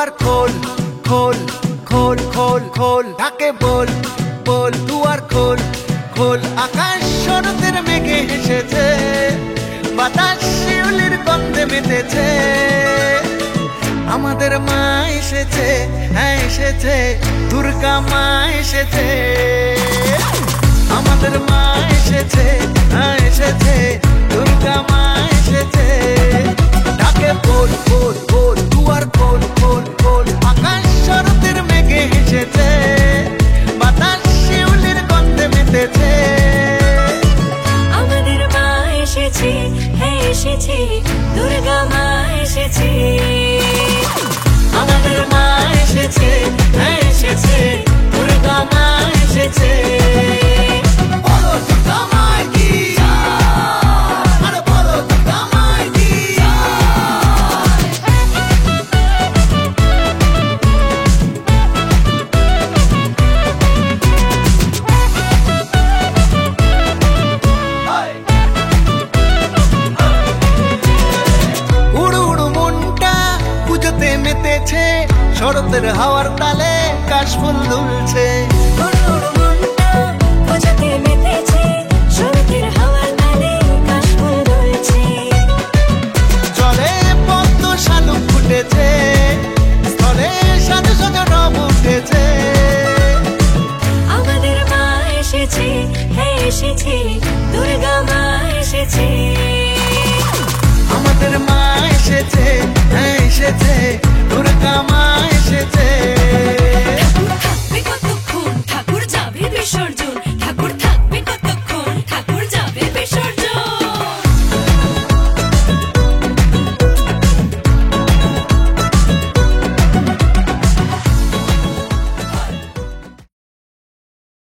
দুয়ার খোল খোল খোল খোল খোল ঢাকে বল বল দুয়ার খোল খোল। আকাশ শরতের মেঘে হেসেছে, বাতাস শিউলির গন্ধে মেতেছে। আমাদের মা এসেছে, হ্যাঁ এসেছে, দুর্গা মা এসেছে। আমাদের মা এসেছে, হ্যাঁ এসেছে, দুর্গা মা এসেছে। ঢাকে বল বল বল দুয়ার খোল খোল খোল। আকাশ শরতের মেঘে হেসেছে, বাতাস শিউলির গন্ধে মেতেছে। আমাদের মা এসেছে, হ্যাঁ এসেছে, দুর্গা মা এসেছে। আমাদের মা এসেছে, হ্যাঁ এসেছে, দুর্গা মা এসেছে। বলো দুর্গা মায়ের কি জয়, আরে বলো দুর্গা মায়ের কি জয়। উড়ু উড়ু মনটা পুজোতে মেতেছে, শরতের হাওয়ার তালে কাশফুল দুলছে।